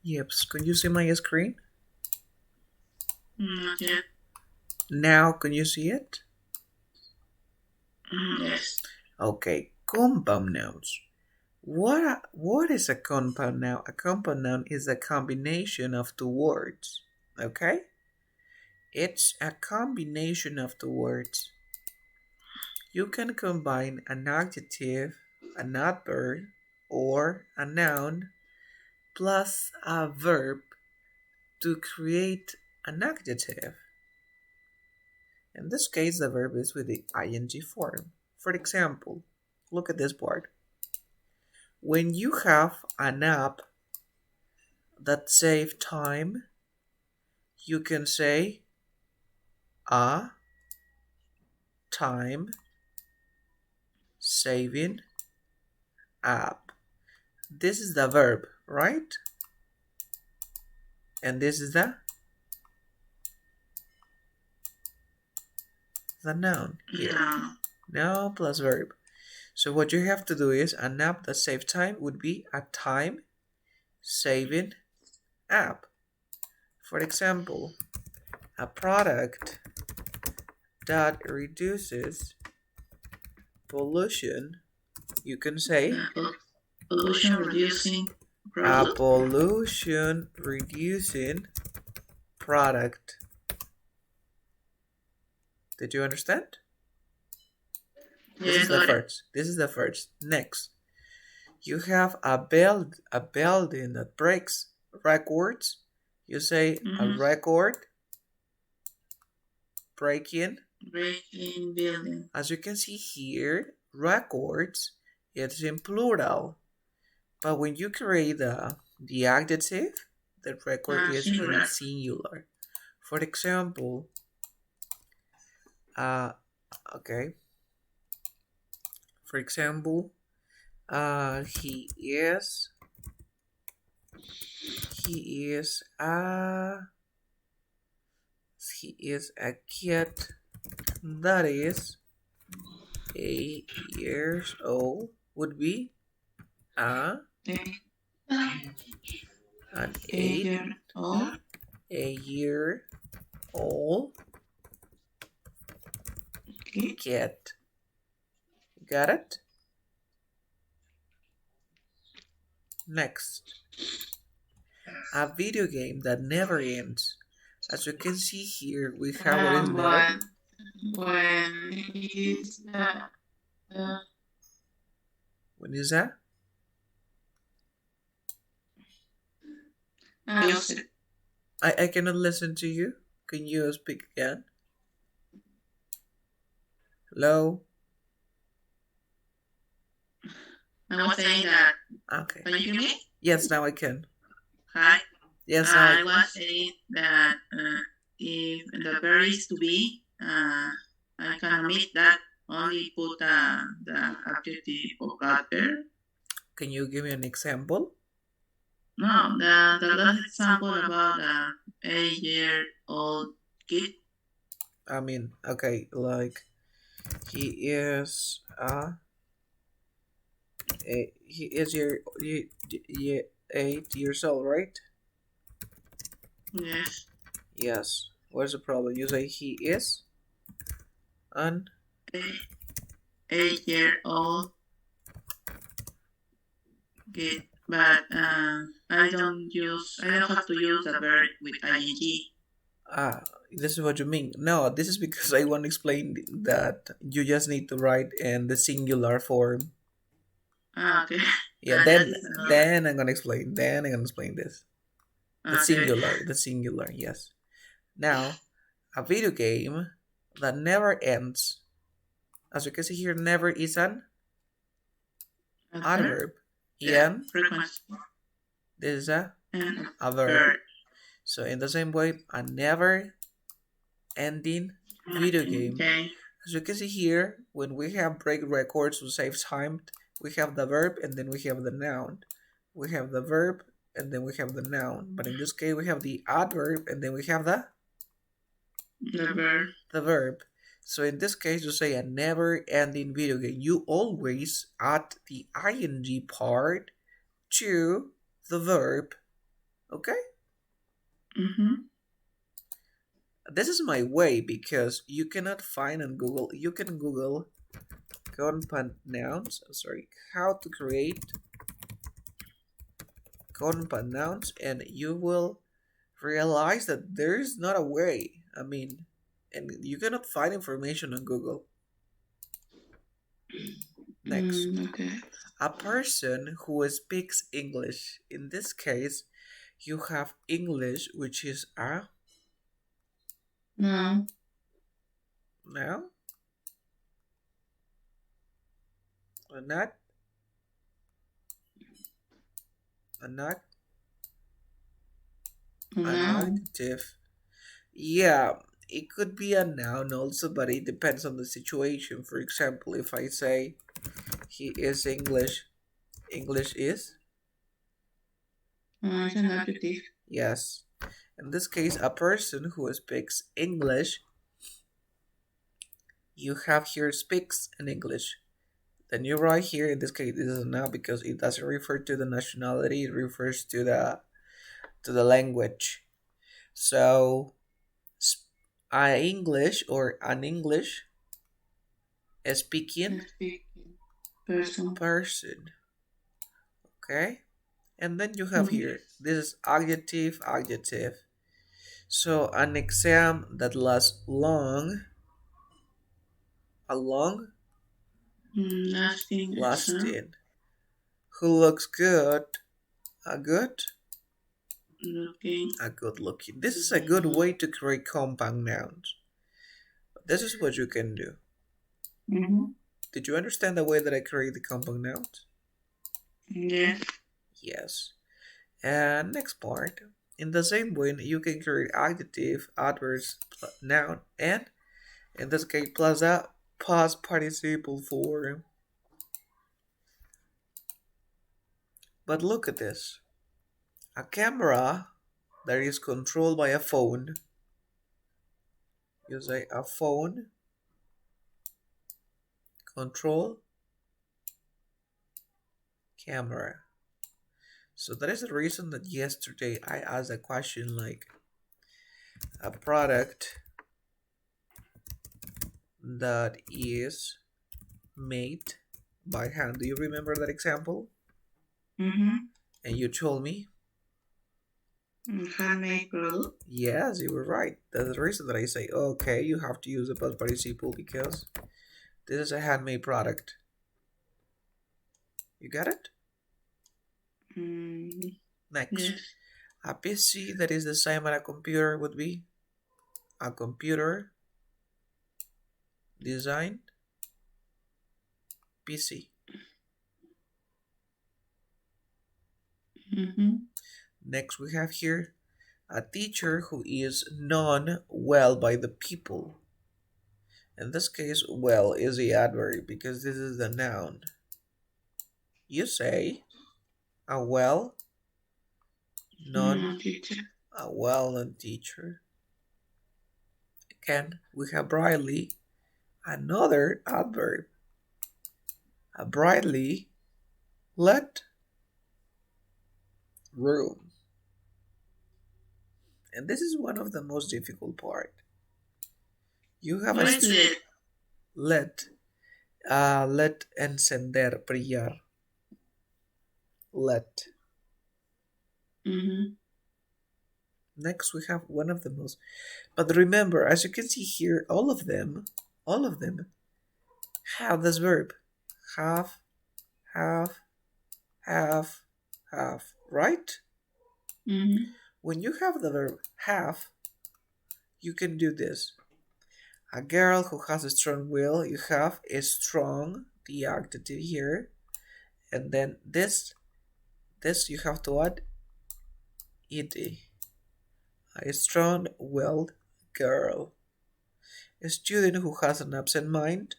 Yep, can you see my screen? Not yet. Now, can you see it? Yes. Okay, compound nouns. What is a compound noun? A compound noun is a combination of two words. Okay? It's a combination of two words. You can combine an adjective, an adverb, or a noun plus a verb to create an adjective. In this case, the verb is with the ing form. For example, look at this part. When you have an app that saves time, you can say a time saving app. This is the verb, right? And this is the noun here. Yeah. Noun plus verb. So what you have to do is an app that saves time would be a time saving app. For example, a product that reduces pollution, you can say Pollution reducing a product. pollution reducing product. Did you understand? This is the first. This is the first. Next, you have a building that breaks records. You say a record breaking building. As you can see here, records, it's in plural. But when you create the adjective, the record is in singular. For example, okay. For example, he is a kid that is 8 years old. Would be an 8-year-old kid. Got it? Next, a video game that never ends. As you can see here, we have what is never. When is that? When is that? I cannot listen to you. Can you speak again? Hello? I was saying that. Okay. Can you hear me? Yes, now I can. Hi. Yes, now I was saying that if the verb is to be, I can omit that. Only put the adjective or adverb. Can you give me an example? No, the last example about the 8-year-old kid. I mean, okay, like he is he is 8 years old, right? Yes. Yes. What's the problem? You say he is an 8-year-old kid, but I don't have to use the verb with ing. This is what you mean. No, this is because I want to explain that you just need to write in the singular form. Okay. Yeah, then I'm gonna explain. Then I'm gonna explain this. The singular, yes. Now, a video game that never ends. As you can see here, never is an adverb. Yeah, this is a verb. So in the same way, a never ending video game. Okay. As you can see here, when we have break records to save time, we have the verb and then we have the noun. We have the verb and then we have the noun. But in this case, we have the adverb and then we have the verb. So in this case, you say a never-ending video game. You always add the ing part to the verb Okay? Mm-hmm. This is my way because you cannot find on Google. You can Google compound nouns. Sorry, how to create compound nouns, and you will realize that there is not a way. I mean, and you cannot find information on Google. Next, Okay. a person who speaks English. In this case, you have English, which is a No. noun, a not, a not, an No. adjective. Yeah, it could be a noun also, but it depends on the situation. For example, if I say he is English, English is It's an adjective. yes. In this case, a person who speaks English, you have here speaks in English. Then you write here, in this case, this is a noun because it doesn't refer to the nationality, it refers to the language. So, a English or an English speaking Speaking person. person. Okay? And then you have Mm-hmm. here, this is adjective, adjective. So an exam that lasts long, a long Lasting exam. lasting. Who looks good, a good, Looking. a good looking. This is a good way to create compound nouns. This is what you can do. Mm-hmm. Did you understand the way that I create the compound nouns? Yes. Yes. And next part. In the same way, you can create adjective, adverbs, noun, and in this case, plus a past participle form. But look at this. A camera that is controlled by a phone. You say a phone control camera. So that is the reason that yesterday I asked a question like a product that is made by hand. Do you remember that example? Mm-hmm. And you told me, Handmade product. yes, you were right. That's the reason that I say, okay, you have to use the past participle because this is a handmade product. You got it? Mm, Next. yes. A PC that is the same as a computer would be a computer designed PC. Mm-hmm. Next, we have here a teacher who is known well by the people. In this case, well is the adverb because this is the noun. You say a well known, Teacher. a well known teacher. Again, we have brightly, another adverb. A brightly lit room. And this is one of the most difficult part. You have What a is it? let, let encender, brillar, let. Mm-hmm. Next, we have one of the most. But remember, as you can see here, all of them have this verb. Have, have, have, have. Right? Mm-hmm. When you have the verb have, you can do this. A girl who has a strong will, you have a strong, the adjective here, and then this you have to add ed. A strong-willed girl. A student who has an absent mind,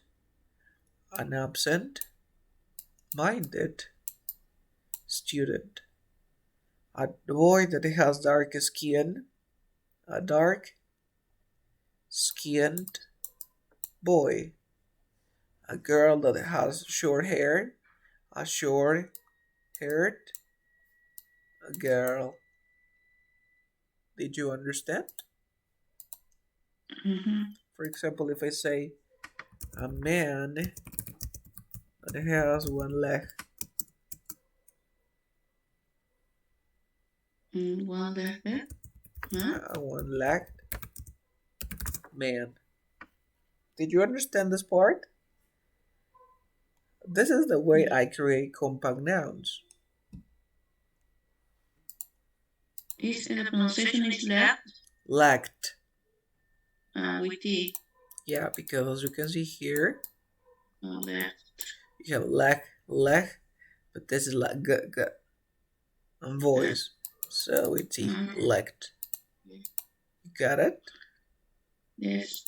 an absent-minded student. A boy that has dark skin, a dark-skinned boy. A girl that has short hair, a short-haired girl. Did you understand? Mm-hmm. For example, if I say a man that has one leg, One letter. Huh? one leg man. Did you understand this part? This is the way I create compound nouns. Is the pronunciation is left Lacked. with T. Yeah, because as you can see here, Left. you have leg, but this is like g and voice. So it's lacked. You got it? Yes.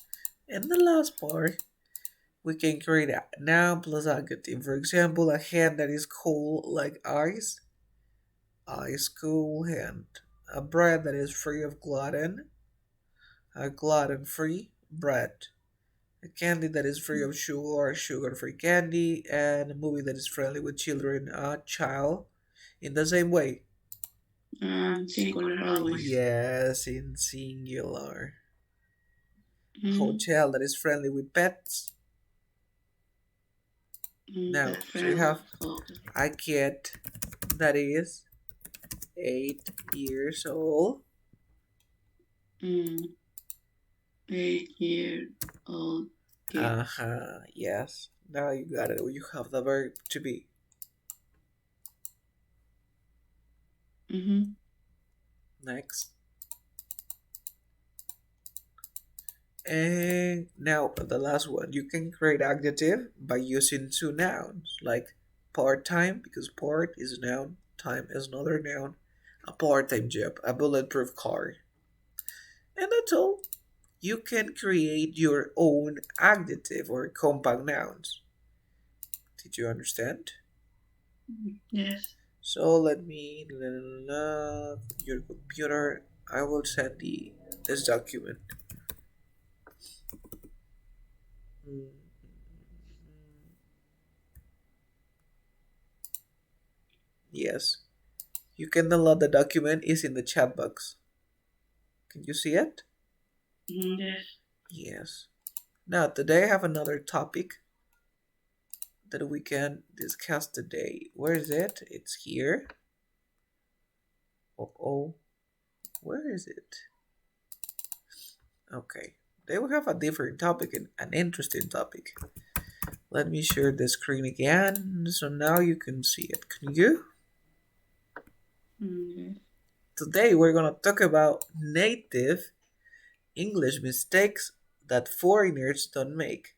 And the last part, we can create a noun plus adjective. For example, a hand that is cold like ice cool hand. A bread that is free of gluten, a gluten-free bread. A candy that is free of sugar, sugar-free candy, and a movie that is friendly with children, a child. In the same way. Singular always. Yes, in singular. Mm, Hotel that is friendly with pets. Now, pet so you friendly. have a kid that is 8 years old. Mm, 8 year old kid. Uh-huh, yes. Now you got it. You have the verb to be. Mm-hmm. Next. And now the last one. You can create adjective by using two nouns, like part-time, because part is a noun, time is another noun, a part-time job, a bulletproof car. And that's all. You can create your own adjective or compound nouns. Did you understand? Yes. So let me your computer. I will send this document. Mm, yes, you can download the document. Is in the chat box. Can you see it? Yes. Yes. Now today I have another topic that we can discuss today. Where is it? It's here. Oh, where is it? Okay. They will have a different topic and an interesting topic. Let me share the screen again so now you can see it. Can you? Yes. Today we're going to talk about native English mistakes that foreigners don't make.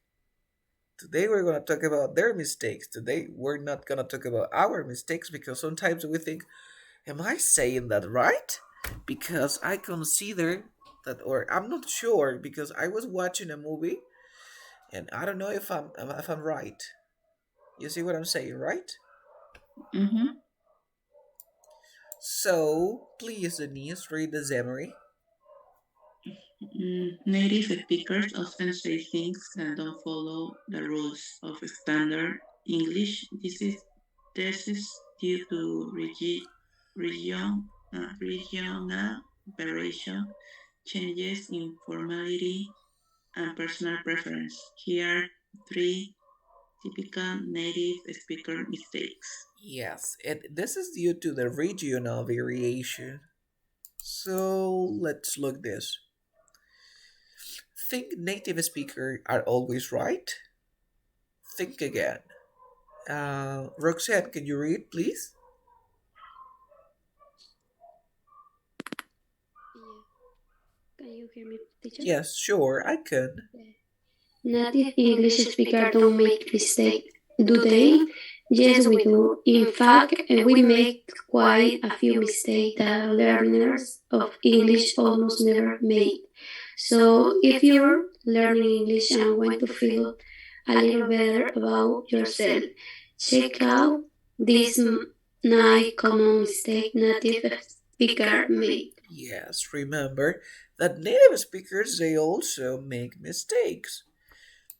Today we're going to talk about their mistakes. Today we're not going to talk about our mistakes because sometimes we think, am I saying that right? Because I consider that, or I'm not sure because I was watching a movie and I don't know if I'm right. You see what I'm saying, right? Mm-hmm. So please, Denise, read the summary. Native speakers often say things that don't follow the rules of standard English. This is due to regional variation, changes in formality, and personal preference. Here are three typical native speaker mistakes. Yes, this is due to the regional variation. So let's look this. Think native speakers are always right? Think again. Roxanne, can you read, please? Yeah. Can you hear me, teacher? Yes, sure, I can. Native English speakers don't make mistakes, do they? Yes, we do. In fact, we make quite a few mistakes that learners of English almost never make. So, if you're learning English and want to feel a little better about yourself, check out this 9 common mistake native speaker make. Yes, remember that native speakers they also make mistakes.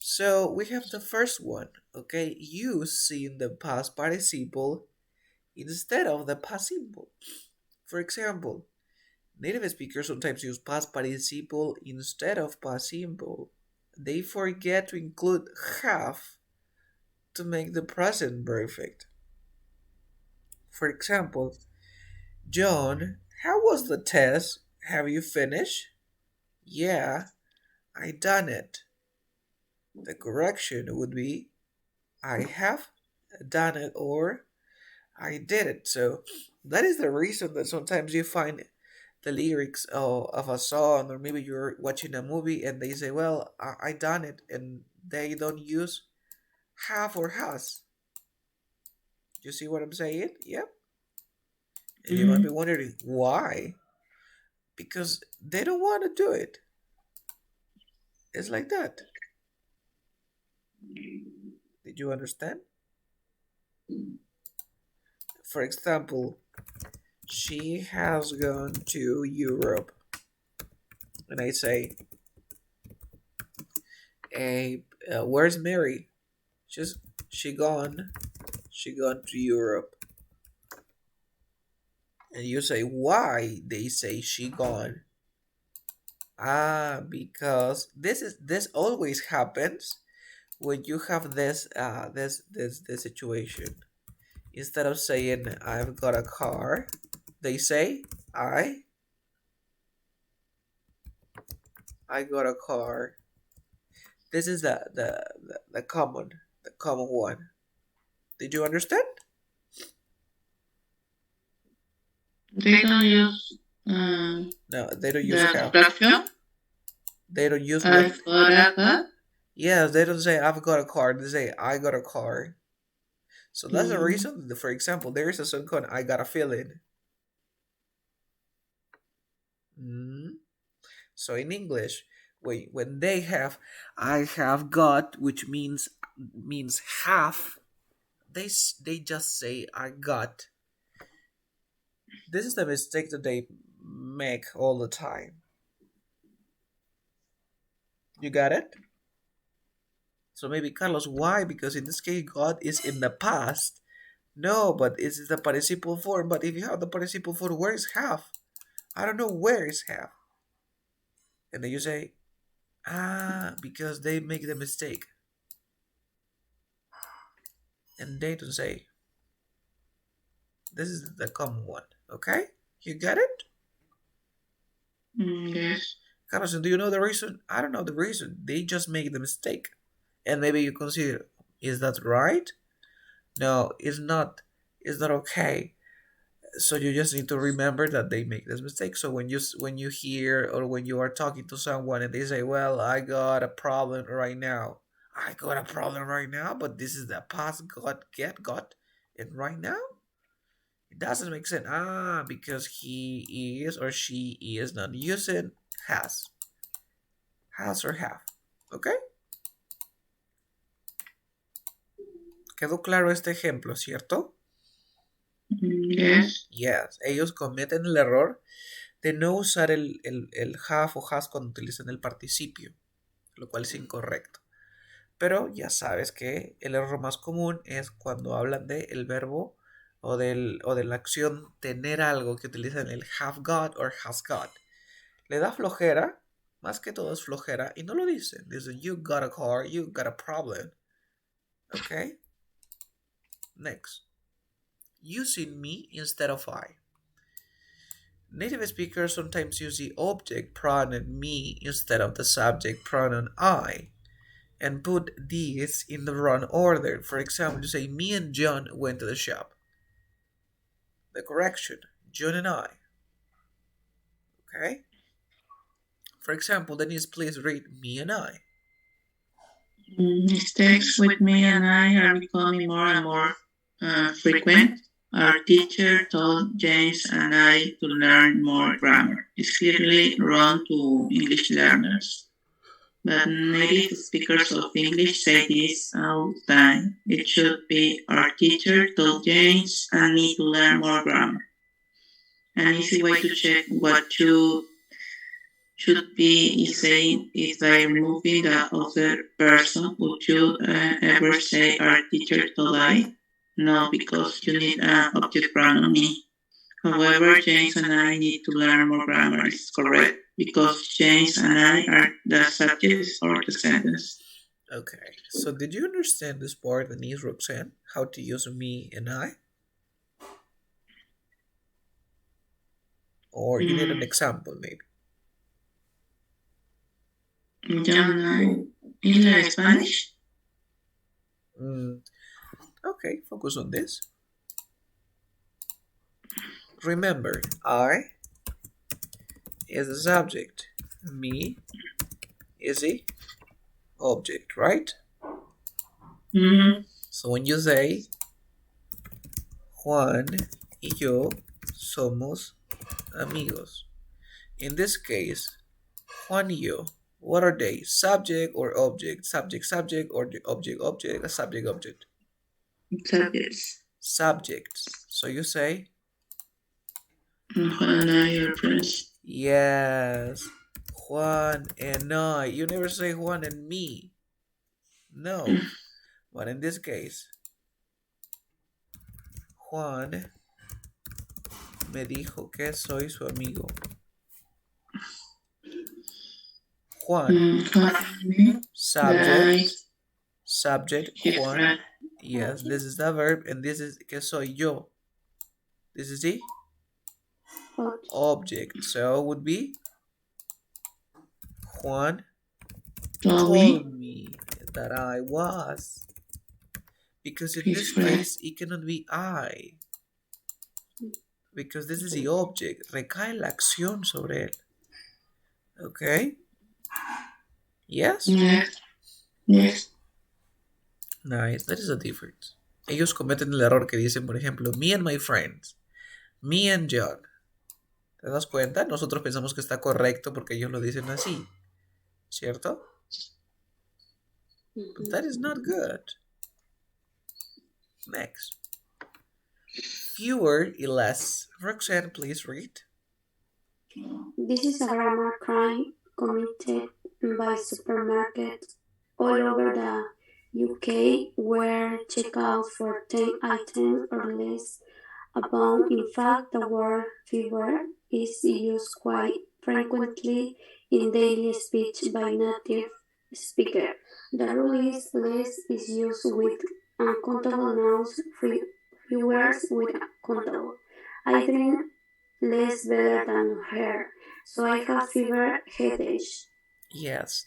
So we have the first one, okay? Using the past participle instead of the past simple. For example, Native speakers sometimes use past participle instead of past simple. They forget to include have to make the present perfect. For example, John, how was the test? Have you finished? Yeah, I done it. The correction would be I have done it or I did it. So that is the reason that sometimes you find the lyrics of a song, or maybe you're watching a movie and they say, well, I done it, and they don't use have or has. You see what I'm saying? Yep. And you might be wondering why. Because they don't want to do it. It's like that. Did you understand? For example, she has gone to Europe. And I say, hey, where's Mary? She's she gone. She gone to Europe. And you say, why? They say she gone. Because this always happens when you have this situation. Instead of saying I've got a car, they say I got a car. This is the common one. Did you understand? They don't use No, they don't use the have. abstraction. They don't use I've got a car. Yes, they don't say I've got a car. They say I got a car. So that's the reason. For example, there is a song called "I Got a Feeling." So in English, when they have "I have got," which means have, they just say "I got." This is the mistake that they make all the time. You got it? So maybe Carlos, why? Because in this case, God is in the past. No, but it's the participle form. But if you have the participle form, where is have? I don't know where is have. And then you say, because they make the mistake. And they don't say. This is the common one. Okay? You get it? Yes. Carlos, do you know the reason? I don't know the reason. They just make the mistake. And maybe you consider, is that right? No, it's not. It's not okay. So you just need to remember that they make this mistake. So when you hear or when you are talking to someone and they say, well, I got a problem right now. I got a problem right now, but this is the past got and right now it doesn't make sense. Because he is or she is not using has. Has or have. Okay? ¿Quedó claro este ejemplo, cierto? Yes. Yes. Ellos cometen el error de no usar el have o has cuando utilizan el participio, lo cual es incorrecto. Pero ya sabes que el error más común es cuando hablan del verbo o de la acción tener algo, que utilizan el have got o has got. Le da flojera, más que todo es flojera, y no lo dicen. Dicen, you got a car, you got a problem. Okay? Next. Using me instead of I. Native speakers sometimes use the object pronoun me instead of the subject pronoun I, and put these in the wrong order. For example, you say, me and John went to the shop. The correction, John and I. Okay? For example, Denise, please read me and I. Mistakes with me and I are becoming more and more frequent. Our teacher told James and I to learn more grammar. It's clearly wrong to English learners. But native speakers of English say this all the time. It should be our teacher told James and me to learn more grammar. An easy way to check what you should be saying is by removing the other person. Would you ever say our teacher told I? No, because you need an object pronoun me. However, James and I need to learn more grammar. It's correct because James and I are the subjects or the sentence. Okay, so did you understand this part, Denise, Roxanne? How to use me and I? Or you need an example, maybe? Don't know. Is like Spanish? Okay, focus on this. Remember, I is the subject. Me is the object, right? So when you say Juan y yo somos amigos. In this case, Juan y yo, what are they? Subject or object? Subject, subject, or the object, object, a subject, object? Subjects. Subjects. So you say? Juan and I are friends. Yes. Juan and I. You never say Juan and me. No. But in this case, Juan me dijo que soy su amigo. Juan. Subject. Subject. Juan. Yes, this is the verb and this is que soy yo. This is the object. So it would be Juan told me that I was. Because in this case, it cannot be I. Because this is the object. Recae la acción sobre él. Okay? Yes? Yes. Nice. That is a difference. Ellos cometen el error que dicen, por ejemplo, me and my friends. Me and John. ¿Te das cuenta? Nosotros pensamos que está correcto porque ellos lo dicen así. ¿Cierto? But that is not good. Next. Fewer y less. Roxanne, please read. This is a grammar crime committed by supermarkets all over the UK where checkouts for 10 items or less abound. In fact, the word fewer is used quite frequently in daily speech by native speakers. The rule is less is used with uncountable nouns, fewer with countable. I drink less better than her, so I have fever headache. Yes.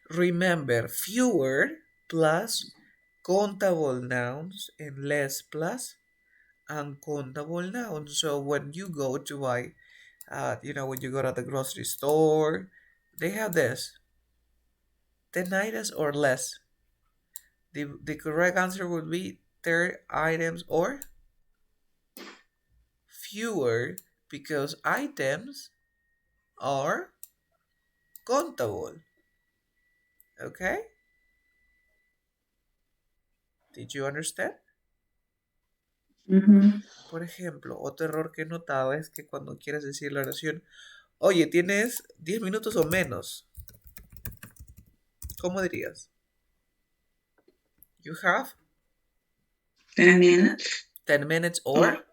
Remember, fewer plus countable nouns and less plus uncountable nouns. So when you go to buy, when you go to the grocery store, they have this 10 items or less. The correct answer would be 30 items or fewer because items are countable. Okay? Did you understand? Por ejemplo, otro error que he notado es que cuando quieres decir la oración, oye, tienes 10 minutos o menos. ¿Cómo dirías? You have 10 minutes. 10 minutes or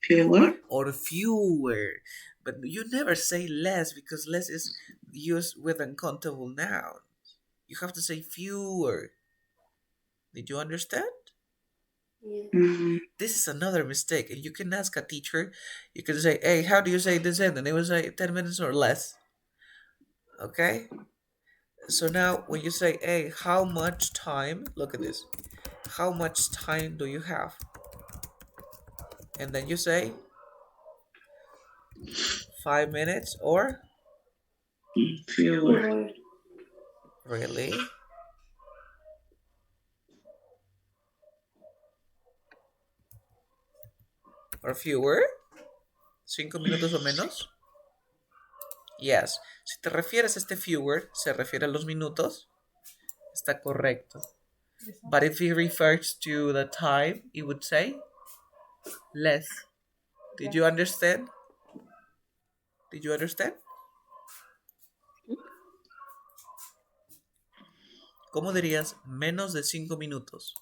fewer. Or fewer. But you never say less because less is used with uncountable nouns. You have to say fewer. Did you understand? This is another mistake. And you can ask a teacher, you can say, hey, how do you say this in? And they will say 10 minutes or less. Okay? So now when you say, hey, how much time? Look at this. How much time do you have? And then you say 5 minutes or fewer. Really? Or fewer? 5 minutos o menos? Yes. Si te refieres a este fewer, se refiere a los minutos, está correcto. But if it refers to the time, it would say less. Did you understand? Did you understand? ¿Cómo dirías menos de 5 minutos?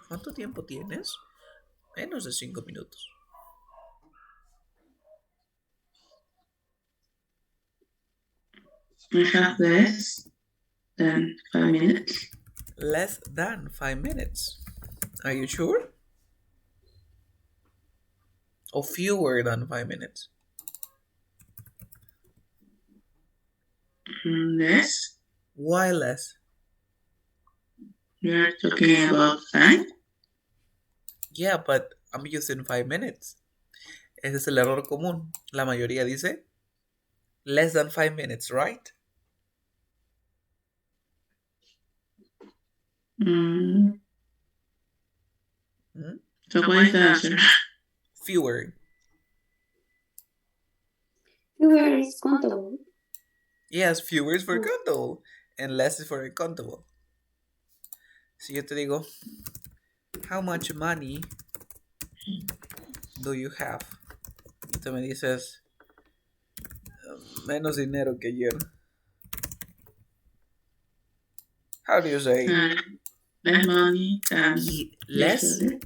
¿Cuánto tiempo tienes? Menos de 5 minutos. I have less than 5 minutes. Less than 5 minutes. Are you sure? Or fewer than 5 minutes? Less. Why less? You're talking about time? Yeah, but I'm using 5 minutes. Ese es el error común. La mayoría dice less than 5 minutes, right? Mm. Hmm? So what is the answer? Fewer. Fewer is countable. Yes, fewer is for countable. And less is for uncountable. Si yo te digo, how much money do you have? Y tú me dices, menos dinero que ayer. How do you say? Less money than Less? yesterday.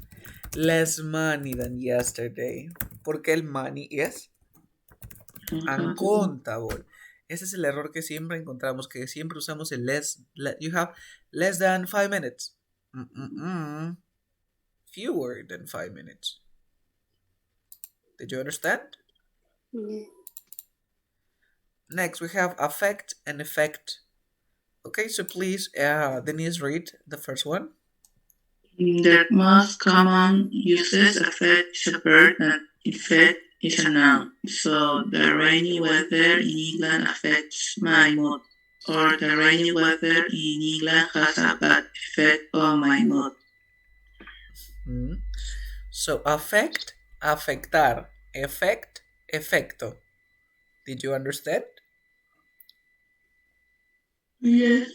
Less money than yesterday. Porque el money es uncountable. Ese es el error que siempre encontramos, que siempre usamos el less. You have less than 5 minutes. Fewer than 5 minutes. Did you understand? Yeah. Next, we have affect and effect. Okay, so please, Denise, read the first one. The most common uses affect is a verb and effect is a noun. So the rainy weather in England affects my mood. Or the rainy weather in England has a bad effect on my mood. So affect, afectar, effect, efecto. Did you understand? Yes.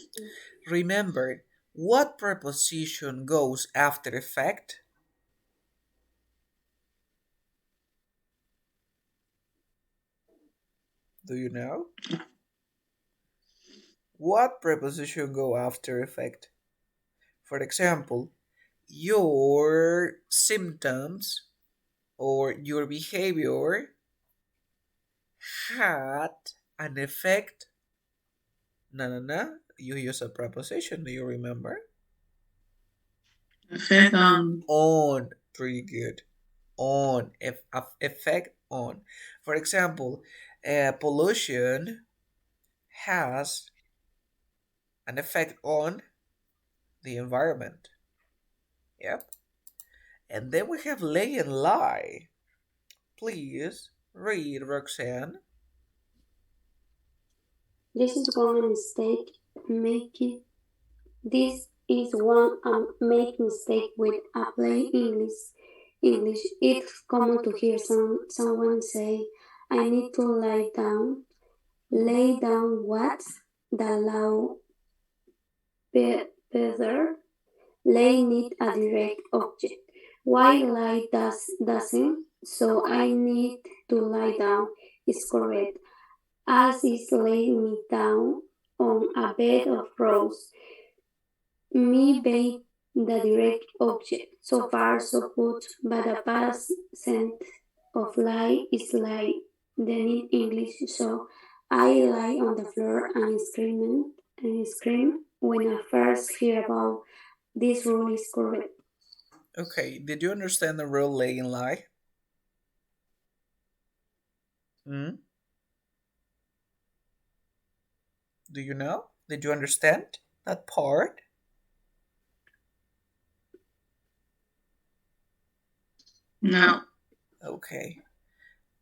Remember, what preposition goes after effect? Do you know? What preposition go after effect? For example, your symptoms or your behavior had an effect. No. You use a preposition. Do you remember? Effect on. On. Pretty good. On. Effect on. For example, pollution has an effect on the environment. Yep. And then we have lay and lie. Please read, Roxanne. This is one mistake making. This is one make mistake with apply English. It's common to hear someone say, "I need to lie down." Lay down what? The law better. Lay need a direct object. Why lie doesn't? So I need to lie down is correct. As is lay me down on a bed of roses. Me being the direct object. So far so good, but the past tense of lie is lie. Then in English, so I lie on the floor and scream when I first hear about this rule is correct. Okay, did you understand the real lay and lie? Hmm? Do you know? Did you understand that part? No. Okay.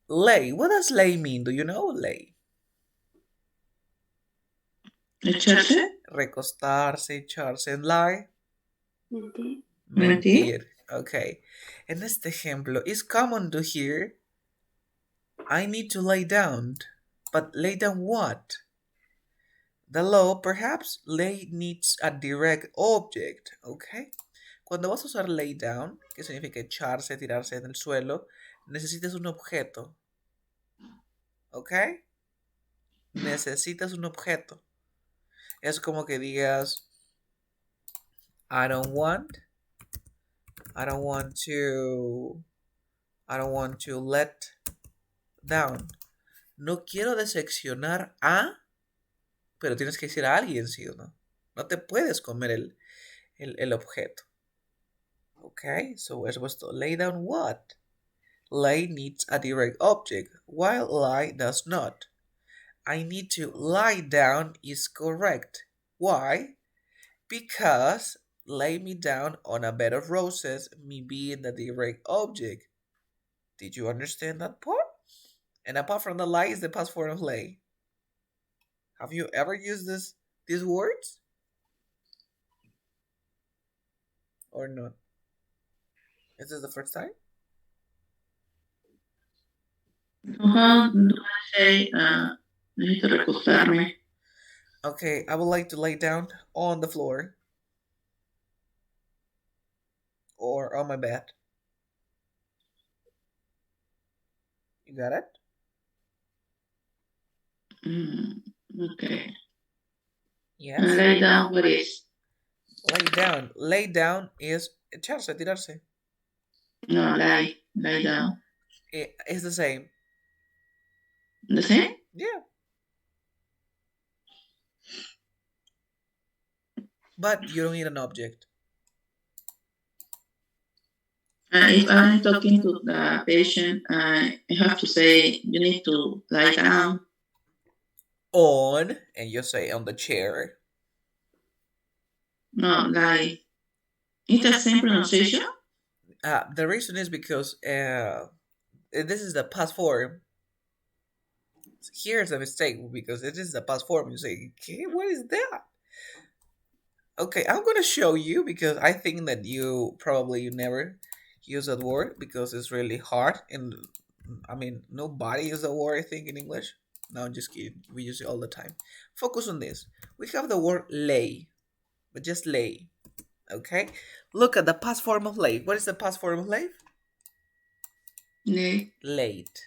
Lay. What does lay mean? Do you know lay? Echarse. Recostarse, echarse, and lie. Mentir. Mentir. Okay. En este ejemplo, it's common to hear, I need to lay down. But lay down what? The law, perhaps, lay needs a direct object, okay? Cuando vas a usar lay down, que significa echarse, tirarse en el suelo, necesitas un objeto, ¿ok? Necesitas un objeto. Es como que digas, I don't want I don't want to let down. No quiero decepcionar a, pero tienes que decir a alguien, ¿sí o no? No te puedes comer el objeto. Okay, so we're supposed to lay down what? Lay needs a direct object, while lie does not. I need to lie down is correct. Why? Because lay me down on a bed of roses, me being the direct object. Did you understand that part? And apart from the lie is the past form of lay. Have you ever used these words? Or not? Is this the first time? How do I say, necesito recostarme? Okay, I would like to lay down on the floor or on my bed. You got it? Okay. Yes. Lay down, what is? Lay down. Lay down is echarse, tirarse. No, lie down. It's the same. The same? Yeah. But you don't need an object. If I'm talking to the patient, I have to say, you need to lie down. On, and you say on the chair. No, lie. Is that same pronunciation? The reason is because this is the past form. Here's a mistake because it is the past form. You say, okay, what is that? Okay, I'm gonna show you because I think that you never use that word because it's really hard, and I mean nobody uses the word I think in English. No, just kidding. We use it all the time. Focus on this. We have the word lay, but just lay. Okay. Look at the past form of lay. What is the past form of lay? Late. Late.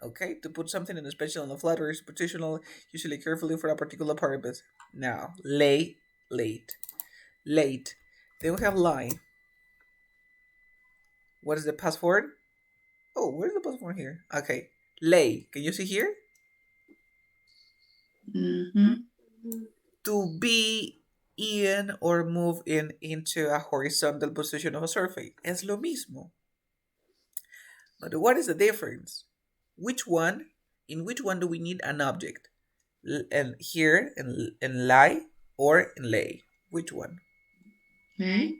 Okay, to put something in a special and a flat or positional, usually carefully for a particular purpose. Now, lay, late. Late. Then we have lie. What is the past form? Oh, where's the past form here? Okay, lay. Can you see here? Mm-hmm. To be in or move into a horizontal position of a surface. Es lo mismo. But what is the difference? In which one do we need an object? And here, in lie or in lay? Which one? Lay.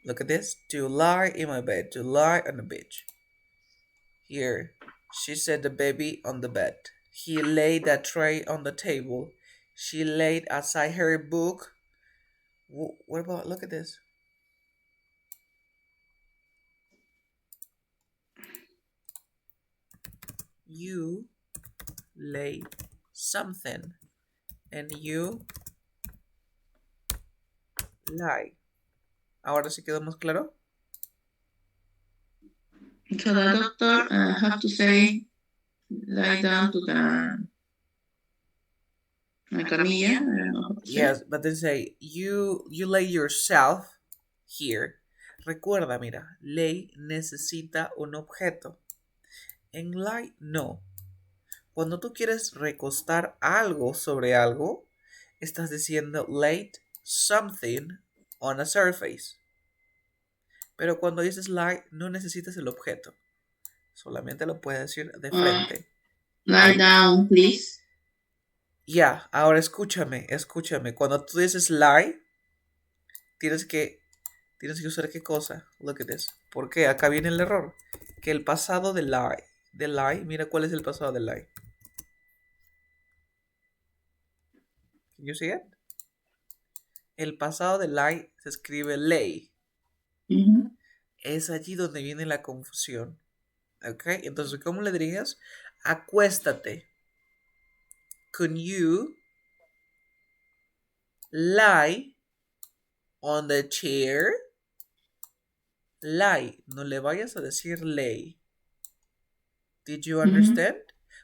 Look at this. To lie in my bed. To lie on the beach. Here, she set the baby on the bed. He laid a tray on the table. She laid aside her book. What about, look at this. You laid something and you lie. Ahora sí quedó más claro. So the doctor have to say, lie down to the camilla. Yes, but then say, you lay yourself here. Recuerda, mira, lay necesita un objeto. En lie, no. Cuando tú quieres recostar algo sobre algo, estás diciendo laid something on a surface. Pero cuando dices lie, no necesitas el objeto. Solamente lo puedes decir de frente. Lie down, please. Ya, ahora escúchame. Cuando tú dices lie, tienes que usar qué cosa. Look at this. ¿Por qué? Acá viene el error. Que el pasado de lie, mira cuál es el pasado de lie. Can you see it? El pasado de lie se escribe lay. Mm-hmm. Es allí donde viene la confusión. ¿Ok? Entonces, ¿cómo le dirías? Acuéstate. Can you lie on the chair? Lie. No le vayas a decir lay. Did you understand?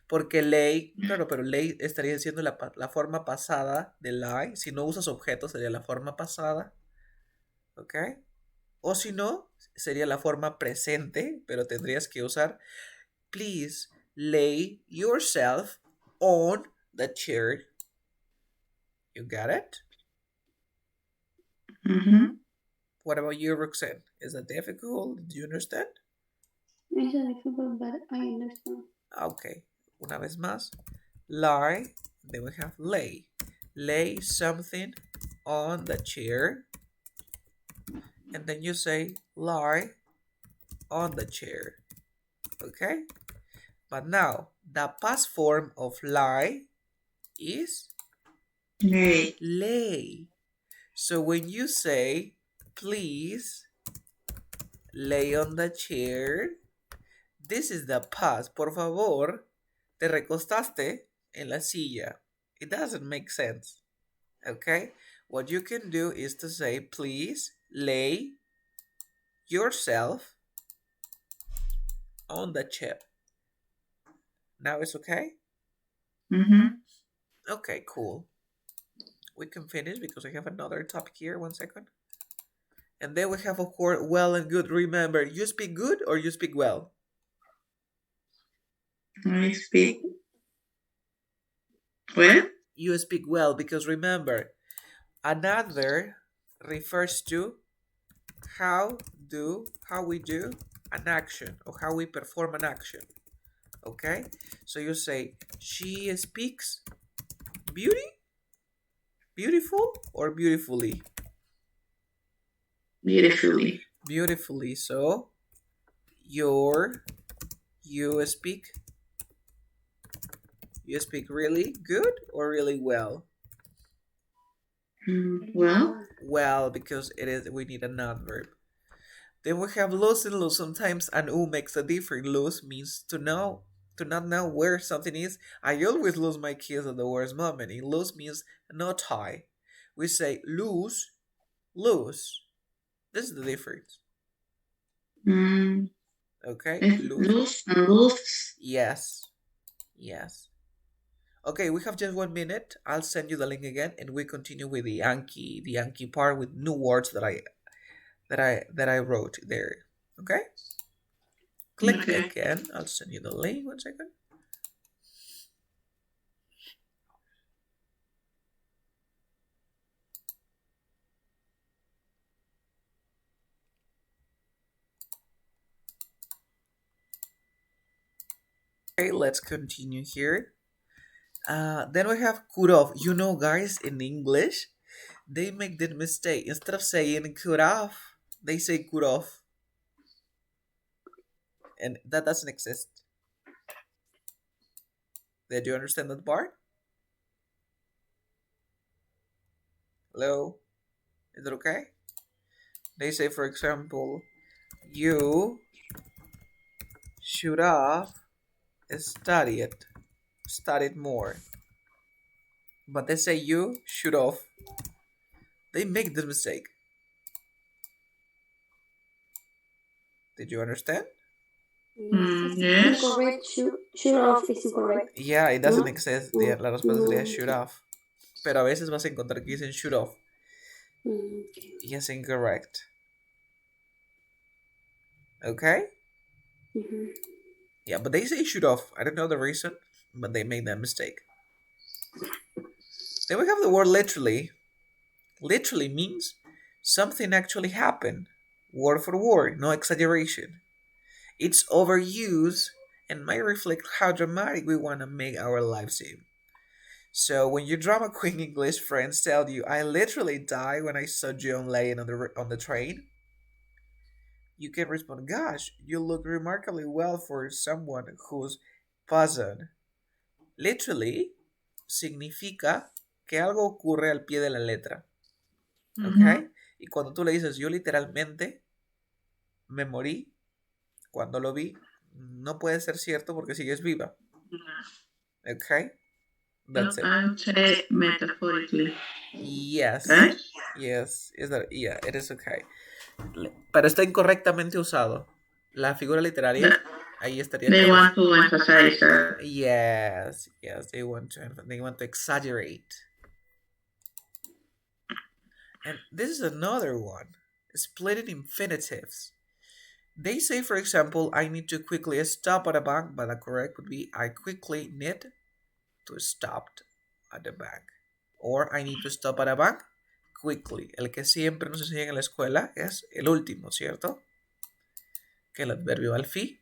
Porque lay, claro, pero lay estaría diciendo la forma pasada de lie. Si no usas objetos, sería la forma pasada. ¿Ok? O si no, sería la forma presente, pero tendrías que usar please lay yourself on the chair. You got it? Mm-hmm. What about you, Roxanne? Is that difficult? Do you understand? It's difficult, but I understand. Okay. Una vez más. Lie. Then we have lay. Lay something on the chair. And then you say lie on the chair. Okay? But now, the past form of lie is Lay. lay. So when you say, please lay on the chair, this is the past. Por favor, te recostaste en la silla. It doesn't make sense. Okay? What you can do is to say, please lay yourself on the chair. Now it's okay? Mm-hmm. Okay, cool. We can finish because I have another topic here. 1 second. And then we have, of course, well and good. Remember, you speak good or you speak well? I speak well. You speak well because remember, another refers to how we do an action or how we perform an action. Okay? So you say, she speaks beautiful or beautifully? Beautifully. Beautifully. So you speak really good or really well? Well. Well, because we need an adverb. Then we have lose and lose. Sometimes an u makes a difference. Lose means to not know where something is. I always lose my keys at the worst moment. And lose means not tie. We say lose. This is the difference. Okay? Lose and lose. Yes. Okay, we have just 1 minute. I'll send you the link again, and we continue with the Anki part with new words that I wrote there. Okay? Click again. I'll send you the link. 1 second. Okay, let's continue here. Then we have cut off. You know, guys, in English, they make the mistake. Instead of saying cut off, they say cut off. And that doesn't exist. Did you understand that part? Hello? Is it okay? They say, for example, you should have studied more. But they say you should have. They make this mistake. Did you understand? Yes. Incorrect. Should off is incorrect. Yeah, it doesn't exist. La respuesta sería should have. Pero a veces vas a encontrar que dicen should have. Y es incorrect. Okay? Yeah, but they say should have. I don't know the reason, but they made that mistake. Then we have the word literally. Literally means something actually happened. Word for word, no exaggeration. It's overused and might reflect how dramatic we want to make our lives seem. So when your drama queen English friends tell you, "I literally died when I saw John laying on the train," you can respond, "Gosh, you look remarkably well for someone who's puzzled." Literally significa que algo ocurre al pie de la letra. ¿Ok? Y cuando tú le dices, yo literalmente me morí cuando lo vi, no puede ser cierto porque sigues viva. ¿Ok? That's it. I would say metaphorically. Yes. Right? Yes. Yeah, it is okay. Pero está incorrectamente usado. La figura literaria, ahí estaría. They want to emphasize that. Yes. They want to exaggerate. And this is another one. split infinitives. They say, for example, I need to quickly stop at a bank, but the correct would be I quickly need to stop at the bank. Or I need to stop at a bank quickly. El que siempre nos enseñan en la escuela es el último, ¿cierto? Que el adverbio al final.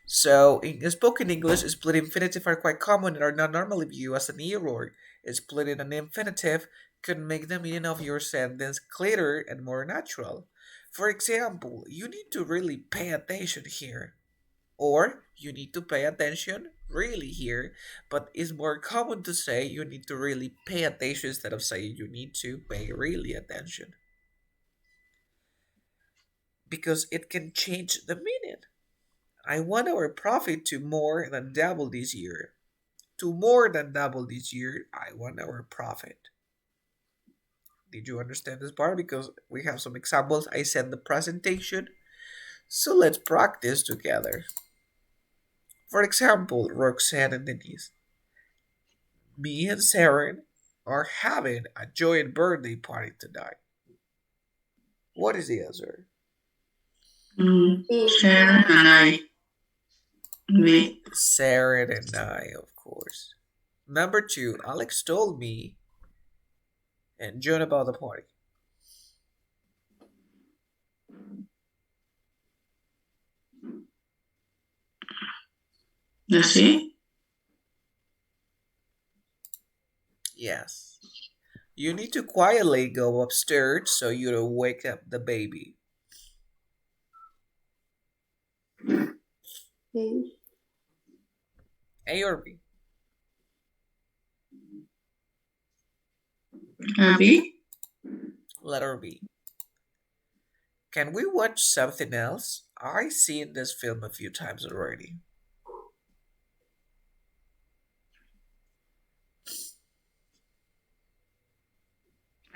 So, in spoken English, split infinitive are quite common and are not normally viewed as an error. Splitting an infinitive could make the meaning of your sentence clearer and more natural. For example, you need to really pay attention here. Or, you need to pay attention really here, but it's more common to say you need to really pay attention instead of saying you need to pay really attention. Because it can change the meaning. I want our profit to more than double this year. To more than double this year, I want our profit. Did you understand this part? Because we have some examples. I sent the presentation. So let's practice together. For example, Roxanne and Denise. Me and Saren are having a joint birthday party tonight. What is the answer? Sharon and I. Me. Saren and I, of course. Number 2, Alex told me and John about the party. That's it? Yes. You need to quietly go upstairs so you don't wake up the baby. A or B? B? Letter B. Can we watch something else? I've seen this film a few times already.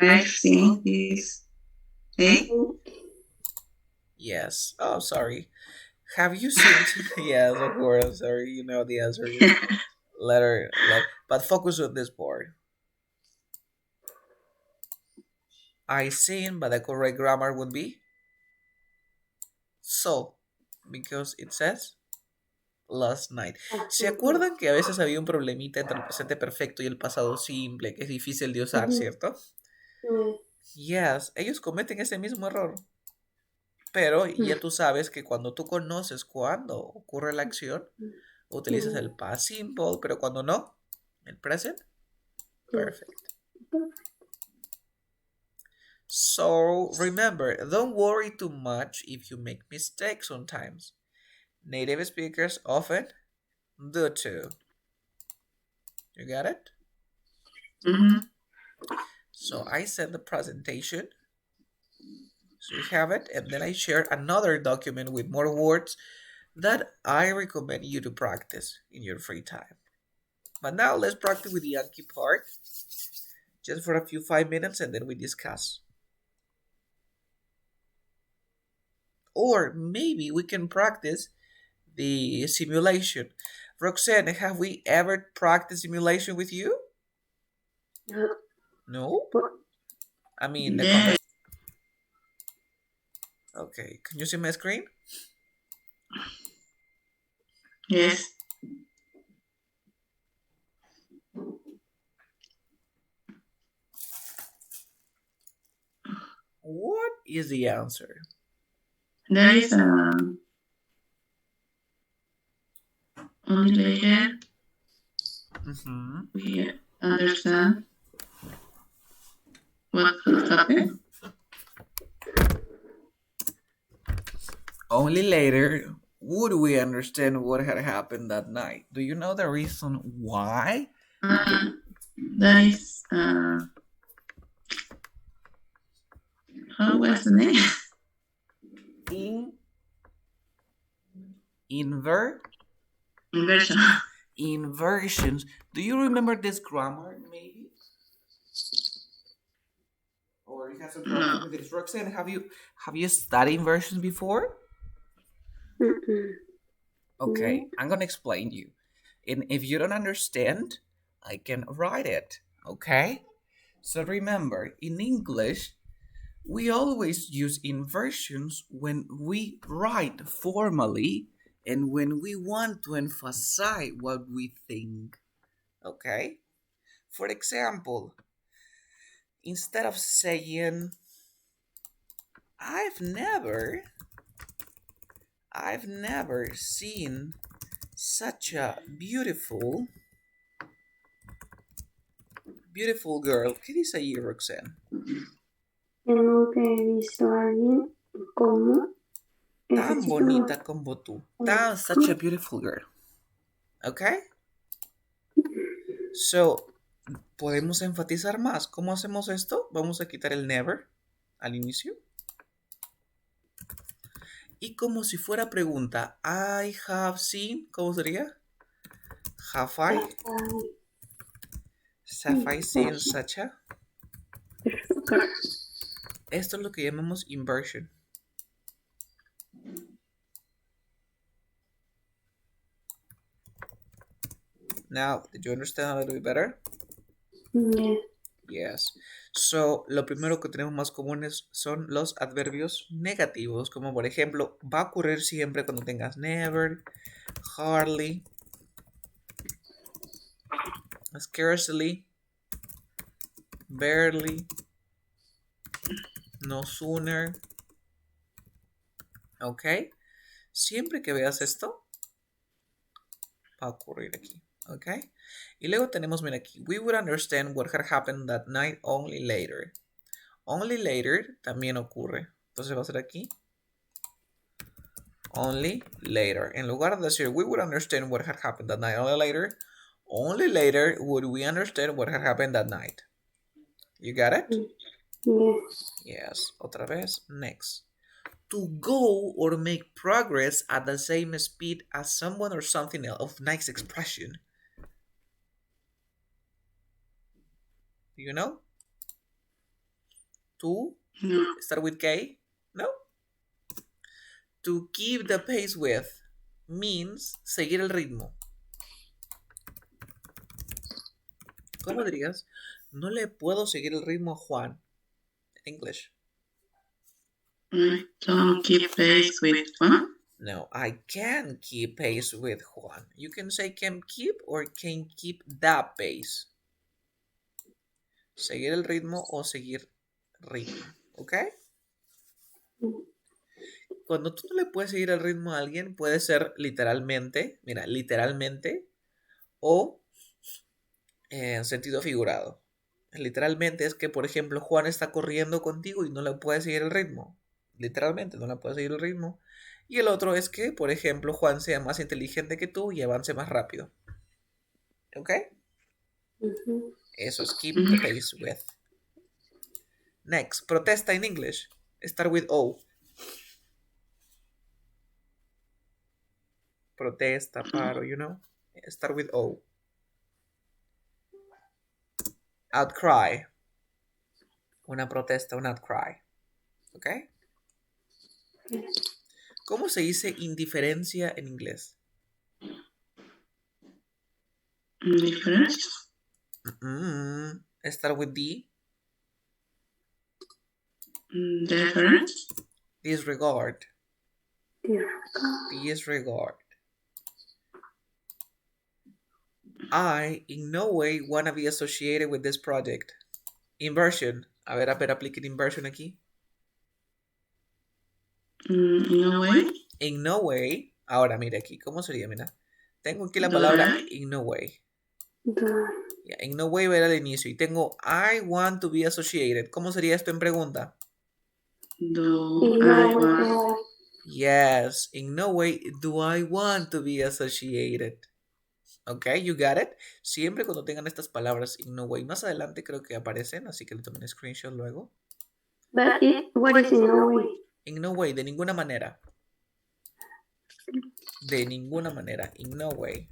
I've seen this. A? Yes. Oh, sorry. Have you seen? Yes, of course. I'm sorry. You know the answer. Letter. But focus on this part. I seen, but the correct grammar would be so, because it says last night. ¿Se acuerdan que a veces había un problemita entre el presente perfecto y el pasado simple, que es difícil de usar, cierto? Yes, ellos cometen ese mismo error. Pero ya tú sabes que cuando tú conoces cuándo ocurre la acción, utilizas el past simple, pero cuando no, el present perfect. So remember, don't worry too much if you make mistakes sometimes. Native speakers often do too. You got it? Mm-hmm. So I send the presentation. So you have it, and then I share another document with more words that I recommend you to practice in your free time. But now let's practice with the Yankee part, just for a few 5 minutes, and then we discuss. Or maybe we can practice the simulation. Roxanne, have we ever practiced simulation with you? No? I mean, the conversation. Okay, can you see my screen? Yes. What is the answer? There is only here. We understand what happened. Only later would we understand what had happened that night. Do you know the reason why? That is, how was the name? Inversion. Inversions. Do you remember this grammar, maybe? Or you have some problem with this? Roxanne, have you studied inversions before? Okay, I'm gonna explain you. And if you don't understand, I can write it. Okay? So remember, in English, We always use inversions when we write formally and when we want to emphasize what we think. Okay? For example, instead of saying, I've never seen such a beautiful girl. ¿Qué dice ahí, Roxanne? Yo nunca he visto a alguien como Tan bonita como tú. Such a beautiful girl. Okay? So, podemos enfatizar más. ¿Cómo hacemos esto? Vamos a quitar el never al inicio. Y como si fuera pregunta, I have seen, ¿cómo sería? Have I seen such a? Esto es lo que llamamos inversion. Now, did you understand a little bit better? Yeah. Yes. So, lo primero que tenemos más comunes son los adverbios negativos, como por ejemplo, va a ocurrir siempre cuando tengas never, hardly, scarcely, barely, no sooner. ¿Ok? Siempre que veas esto, va a ocurrir aquí. ¿Ok? Y luego tenemos, mira aquí, we would understand what had happened that night only later. Only later también ocurre. Entonces va a ser aquí. Only later. En lugar de decir, we would understand what had happened that night only later would we understand what had happened that night. You got it? Yes. Yes. Otra vez. Next. To go or make progress at the same speed as someone or something else. Of nice expression. Do you know? To start with K? No? To keep the pace with means seguir el ritmo. ¿Cómo dirías? No le puedo seguir el ritmo a Juan. In English. I don't keep pace with Juan. No, I can keep pace with Juan. You can say can keep or can keep the pace. Seguir el ritmo o seguir ritmo. ¿Ok? Cuando tú no le puedes seguir el ritmo a alguien, puede ser literalmente, mira, literalmente, o en sentido figurado. Literalmente es que, por ejemplo, Juan está corriendo contigo y no le puede seguir el ritmo. Literalmente no le puede seguir el ritmo. Y el otro es que, por ejemplo, Juan sea más inteligente que tú y avance más rápido. ¿Ok? Eso es keep the pace with. Next, protesta in English. Start with O. Protesta, paro, you know. Start with O. Outcry. Una protesta, un outcry. ¿Ok? ¿Cómo se dice indiferencia en inglés? Difference. Start with D. Difference. Disregard. Disregard. I in no way want to be associated with this project. Inversion. A ver, apliquen inversion aquí. In no way. In no way. Ahora, mira aquí. ¿Cómo sería? Mira. Tengo aquí la palabra in no way. Yeah, in no way va a ir al inicio. Y tengo I want to be associated. ¿Cómo sería esto en pregunta? Do I want? Yes. In no way do I want to be associated. Ok, you got it. Siempre cuando tengan estas palabras in no way, más adelante creo que aparecen, así que le tomen screenshot luego. But what is in no way? In no way, de ninguna manera. De ninguna manera, in no way.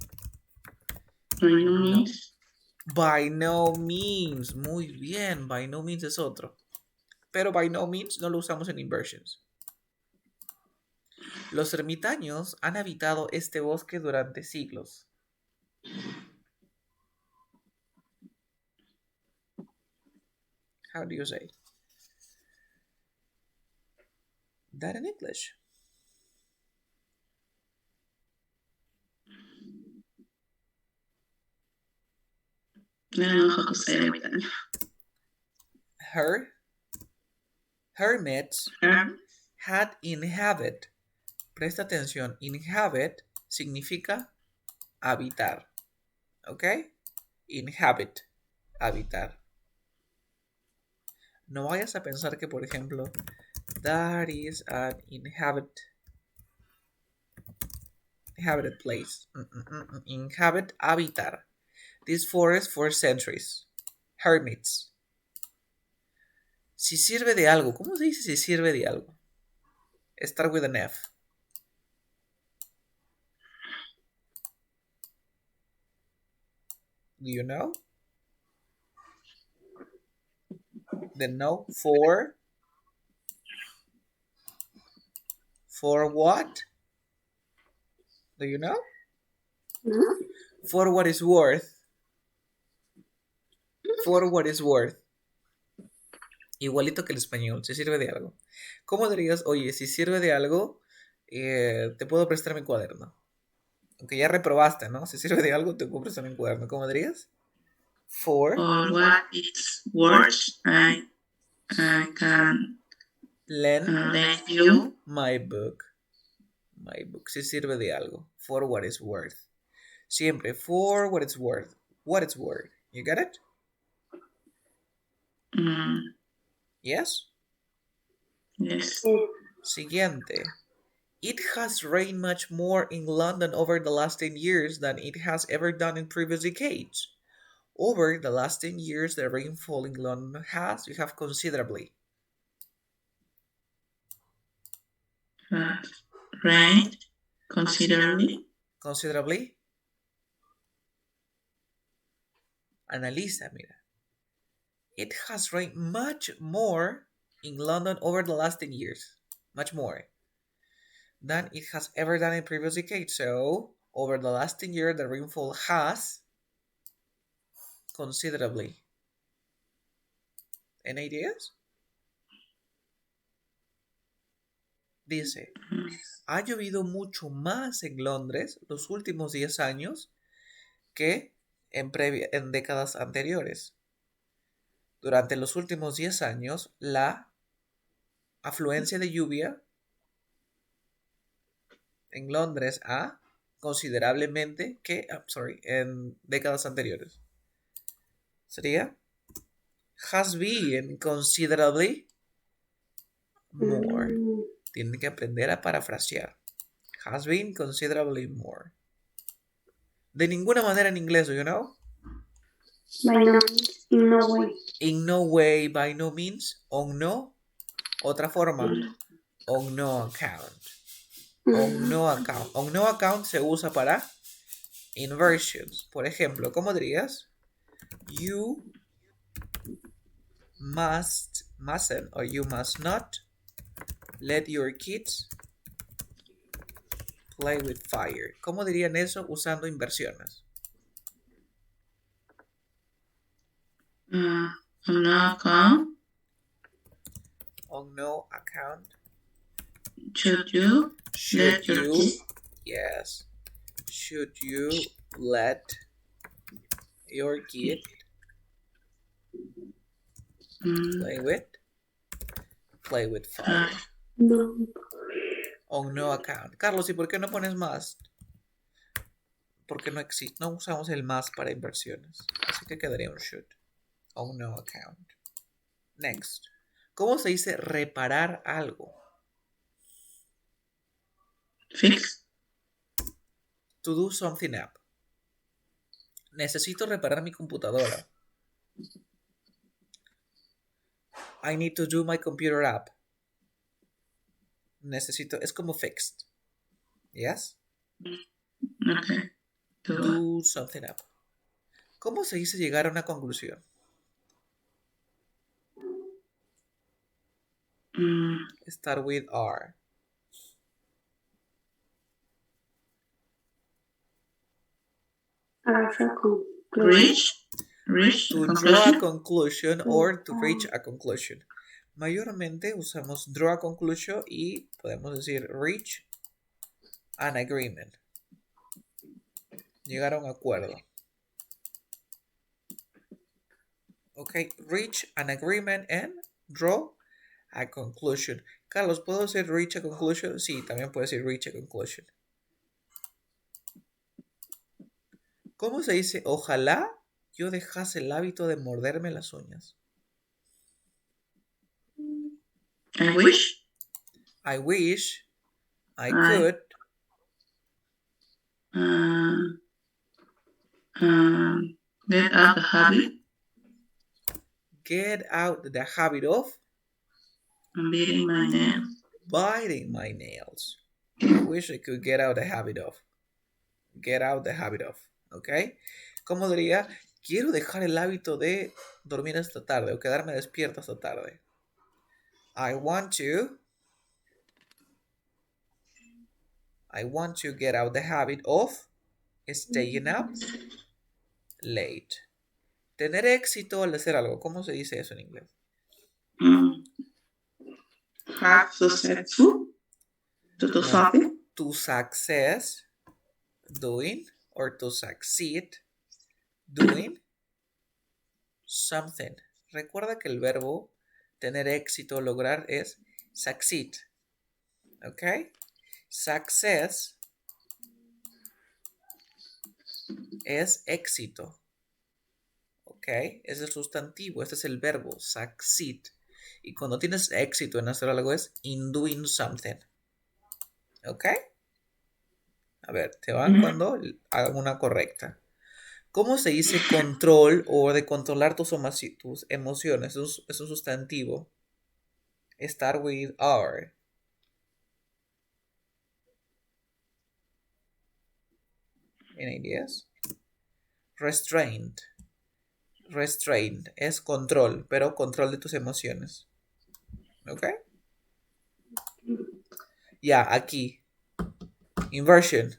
By no means. By no means. Muy bien, by no means es otro. Pero by no means no lo usamos en inversions. Los ermitaños han habitado este bosque durante siglos. How do you say? that in English? I don't know how to say it. Hermits had inhabit. Presta atención. Inhabit significa habitar. ¿Ok? Inhabit. Habitar. No vayas a pensar que, por ejemplo, that is an inhabited place. Inhabit, habitar. This forest for centuries. Hermits. Si sirve de algo. ¿Cómo se dice si sirve de algo? Start with an F. Do you know? Then no. For what? Do you know? No. For what is worth. For what is worth. Igualito que el español, si sirve de algo. ¿Cómo dirías, oye, si sirve de algo, te puedo prestar mi cuaderno? Aunque ya reprobaste, ¿no? Si sirve de algo, te puedo prestar mi cuaderno. ¿Cómo dirías? For what it's worth, I can lend you my book. My book, si sirve de algo. For what it's worth. Siempre, for what it's worth. What it's worth. You get it? Yes? Yes. Siguiente. It has rained much more in London over the last 10 years than it has ever done in previous decades. Over the last 10 years, the rainfall in London has, you have considerably. Rained considerably. Considerably. Analiza, mira. It has rained much more in London over the last 10 years. Much more than it has ever done in previous decades. So, over the last 10 years, the rainfall has considerably. Any ideas? Dice, ha llovido mucho más en Londres los últimos 10 años que en décadas anteriores. Durante los últimos 10 años, la afluencia de lluvia en Londres ha considerablemente en décadas anteriores. Sería has been considerably more. Tienen que aprender a parafrasear. Has been considerably more. De ninguna manera en inglés, you know? By no means, in no way. In no way, by no means, on no. Otra forma, on no account. On no account. On no account se usa para inversions. Por ejemplo, ¿cómo dirías? You mustn't, or you must not let your kids play with fire. ¿Cómo dirían eso usando inversiones? On no account. On no account. Should you let your kids? Yes. Should you let your kid play with fire? No. On no account. Carlos, ¿y por qué no pones más? Porque no usamos el más para inversiones. Así que quedaría un should. On no account. Next. ¿Cómo se dice reparar algo? Fix. To do something up. Necesito reparar mi computadora. I need to do my computer up. Es como fixed. Yes? Okay. Do something up. ¿Cómo se dice llegar a una conclusión? Start with R. Reach to draw a conclusion or to reach a conclusion. Mayormente usamos draw a conclusion y podemos decir reach an agreement. Llegar a un acuerdo. Ok, reach an agreement and draw a conclusion. Carlos, ¿puedo decir reach a conclusion? Sí, también puedo decir reach a conclusion. ¿Cómo se dice? Ojalá yo dejase el hábito de morderme las uñas. I wish. I wish I could. Get out the habit. Get out the habit of Biting my nails. biting my nails. I wish I could get out the habit of. Get out the habit of. ¿Ok? ¿Cómo diría? Quiero dejar el hábito de dormir hasta tarde o quedarme despierto hasta tarde. I want to get out the habit of staying up late. Tener éxito al hacer algo. ¿Cómo se dice eso en inglés? Have successful. To do something. To success, doing, or to succeed, doing something. Recuerda que el verbo tener éxito, lograr es succeed. ¿Ok? Success es éxito. ¿Ok? Es el sustantivo, este es el verbo, succeed. Y cuando tienes éxito en hacer algo es in doing something. ¿Ok? A ver, te van cuando hagan una correcta. ¿Cómo se dice control o de controlar tus emociones? Es un sustantivo. Start with R. ¿Any ideas? Restraint. Restraint es control, pero control de tus emociones. ¿Ok? Ya, aquí. Inversion.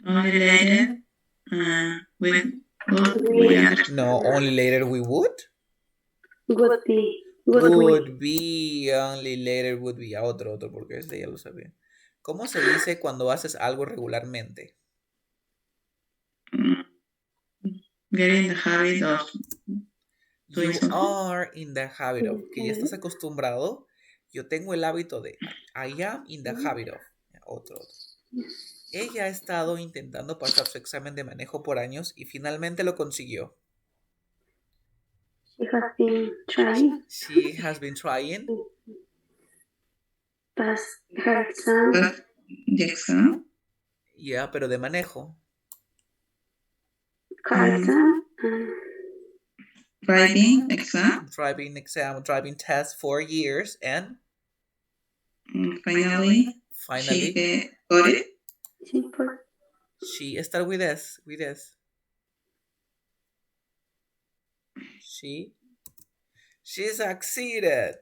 Only later we No, only later we would. Would be. Would be. Only later would be. Otro, porque este ya lo sabía. ¿Cómo se dice cuando haces algo regularmente? Get in the habit of. You are in the habit of. Que ya estás acostumbrado. Yo tengo el hábito de. I am in the habit of. Otro. Ella ha estado intentando pasar su examen de manejo por años y finalmente lo consiguió. She has been trying. She has been trying. Pass her exam. The exam. Yeah, pero de manejo. Car exam. Driving exam. Driving test 4 years and finally she got it. She start with S. She succeeded.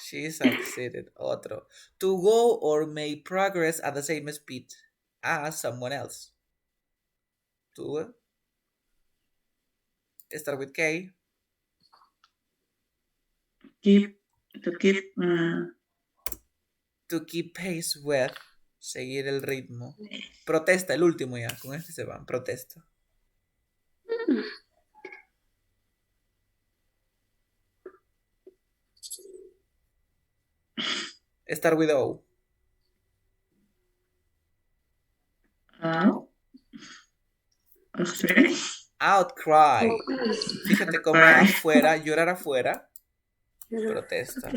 She succeeded. Otro. To go or make progress at the same speed as someone else. To start with K. To keep pace with. Seguir el ritmo. Protesta, el último ya. Con este se van. Protesta. Start with O. Outcry. Fíjate cómo afuera, llorar afuera. Protesta.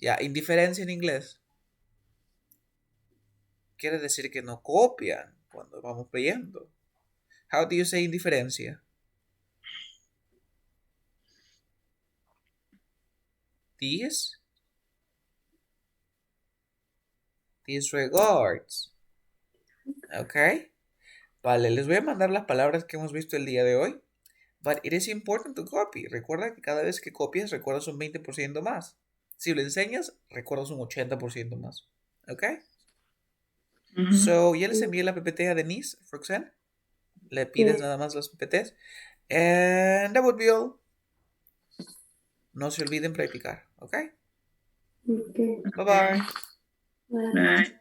Ya, indiferencia en inglés. Quiere decir que no copian cuando vamos leyendo. How do you say indiferencia? Disregards. Ok. Vale, les voy a mandar las palabras que hemos visto el día de hoy. But it is important to copy. Recuerda que cada vez que copias, recuerdas un 20% más. Si lo enseñas, recuerdas un 80% más. ¿Ok? So, ya les envié la PPT a Denise, Roxanne. Le pides nada más las PPTs. And that would be all. No se olviden practicar, ¿ok? Okay. Bye-bye. Bye. Bye.